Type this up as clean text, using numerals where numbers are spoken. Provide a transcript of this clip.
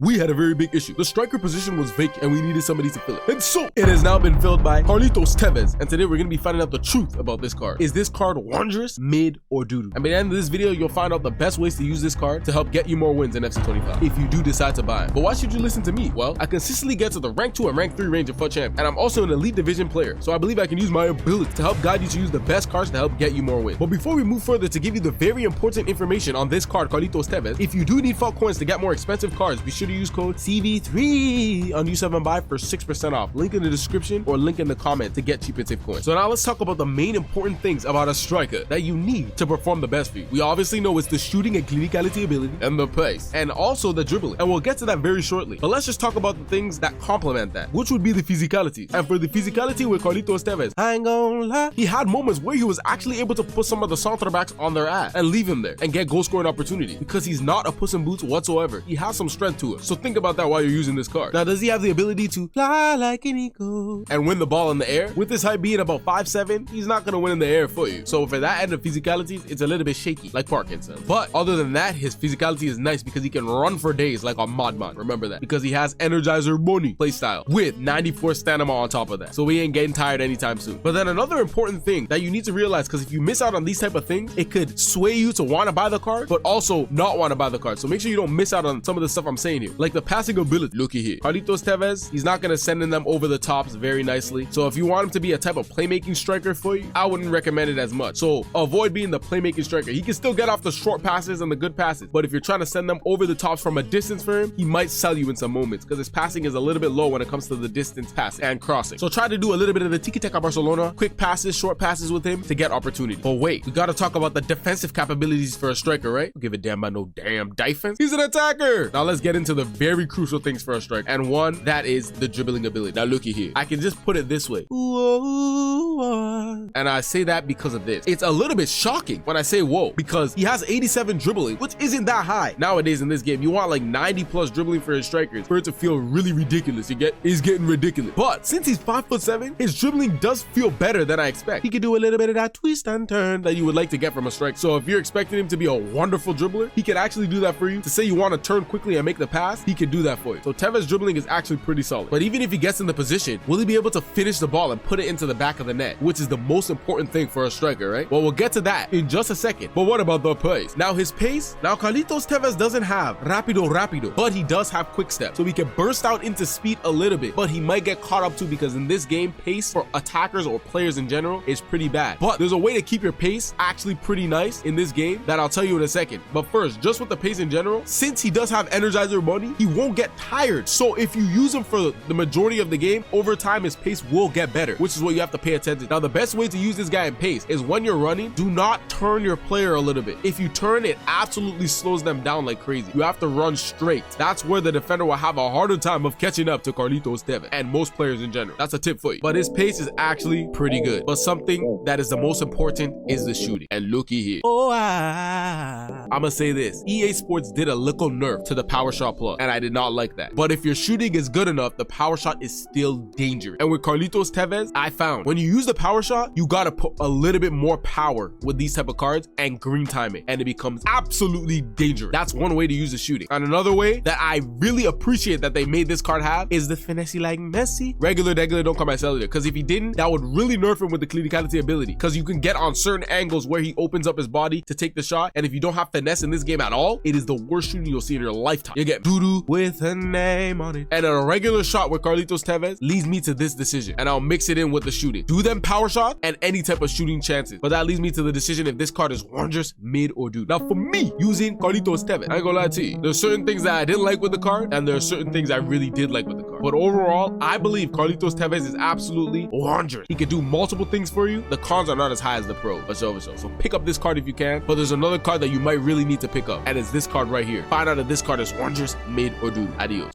we had a very big issue. The striker position was vacant and we needed somebody to fill it. And so it has now been filled by Carlitos Tevez. And today we're going to be finding out the truth about this card. Is this card wondrous, mid, or doo-doo? And by the end of this video, you'll find out the best ways to use this card to help get you more wins in FC25 if you do decide to buy it. But why should you listen to me? Well, I consistently get to the rank 2 and rank 3 range of FUT champ, and I'm also an elite division player. So I believe I can use my ability to help guide you to use the best cards to help get you more wins. But before we move further, to give you the very important information on this card, Carlitos Tevez, if you do need FUT coins to get more expensive cards, be sure to use code CV3 on U7Buy for 6% off. Link in the description or link in the comment to get cheap and safe coins. So now let's talk about the main important things about a striker that you need to perform the best for you. We obviously know it's the shooting and clinicality ability and the pace, and also the dribbling, and we'll get to that very shortly. But let's just talk about the things that complement that, which would be the physicality. And for the physicality with Carlitos Tevez, I ain't gonna lie, he had moments where he was actually able to put some of the center backs on their ass and leave him there and get goal scoring opportunity, because he's not a puss in boots whatsoever. He has some strength to it. So think about that while you're using this card. Now, does he have the ability to fly like an eagle and win the ball in the air? With his height being about 5'7", he's not gonna win in the air for you. So for that end of physicality, it's a little bit shaky, like Parkinson. But other than that, his physicality is nice because he can run for days like a Modman. Remember that, because he has Energizer Money playstyle with 94 stamina on top of that. So we ain't getting tired anytime soon. But then another important thing that you need to realize, because if you miss out on these type of things, it could sway you to want to buy the card, but also not want to buy the card. So make sure you don't miss out on some of the stuff I'm saying here, like the passing ability. Looky here, Carlitos Tevez, he's not going to send in them over the tops very nicely. So if you want him to be a type of playmaking striker for you, I wouldn't recommend it as much. So avoid being the playmaking striker. He can still get off the short passes and the good passes, but if you're trying to send them over the tops from a distance for him, he might sell you in some moments because his passing is a little bit low when it comes to the distance pass and crossing. So try to do a little bit of the tiki-taka Barcelona, quick passes, short passes with him to get opportunity. But wait, we got to talk about the defensive capabilities for a striker, right? Don't give a damn about no damn defense. He's an attacker. Now let's get into the very crucial things for a striker, and one that is the dribbling ability. Now looky here, I can just put it this way. And I say that because of this. It's a little bit shocking when I say whoa, because he has 87 dribbling, which isn't that high. Nowadays in this game, you want like 90 plus dribbling for his strikers for it to feel really ridiculous. You get, he's getting ridiculous. But since he's 5'7", his dribbling does feel better than I expect. He can do a little bit of that twist and turn that you would like to get from a striker. So if you're expecting him to be a wonderful dribbler, he can actually do that for you. To say you want to turn quickly and make the pass, he can do that for you. So Tevez dribbling is actually pretty solid. But even if he gets in the position, will he be able to finish the ball and put it into the back of the net, which is the most important thing for a striker, right? Well, we'll get to that in just a second. But what about the pace? Now his pace, now Carlitos Tevez doesn't have rapido, but he does have quick step. So he can burst out into speed a little bit, but he might get caught up too, because in this game, pace for attackers or players in general is pretty bad. But there's a way to keep your pace actually pretty nice in this game that I'll tell you in a second. But first, just with the pace in general, since he does have Energizer Money, he won't get tired. So if you use him for the majority of the game, over time his pace will get better, which is what you have to pay attention. Now the best way to use this guy in pace is when you're running, do not turn your player a little bit. If you turn, it absolutely slows them down like crazy. You have to run straight. That's where the defender will have a harder time of catching up to Carlitos Tevez and most players in general. That's a tip for you. But his pace is actually pretty good. But something that is the most important is the shooting. And looky here. I'ma say this. EA Sports did a little nerf to the Power Shot Plus, and I did not like that. But if your shooting is good enough, the Power Shot is still dangerous. And with Carlitos Tevez, I found when you use the Power Shot, you gotta put a little bit more power with these type of cards and green time it, and it becomes absolutely dangerous. That's one way to use the shooting. And another way that I really appreciate that they made this card have is the finesse like Messi. Regular don't come my cellular, because if he didn't, that would really nerf him with the clinicality ability, because you can get on certain angles where he opens up his body to take the shot, and if you don't have finesse in this game at all, it is the worst shooting you'll see in your lifetime. You get doo-doo with a name on it. And a regular shot with Carlitos Tevez leads me to this decision, and I'll mix it in with the shooting. Do them power shot and any type of shooting chances, but that leads me to the decision if this card is wondrous, mid, or doo. Now for me, using Carlitos Tevez, I ain't gonna lie to you, there's certain things that I didn't like with the card, and there are certain things I really did like with the card. But overall, I believe Carlitos Tevez is absolutely wondrous. He can do multiple things for you. The cons are not as high as the pro, but so pick up this card if you can. But there's another card that you might really need to pick up, and it's this card right here. Find out if this card is wondrous, mid, or doo. Adios.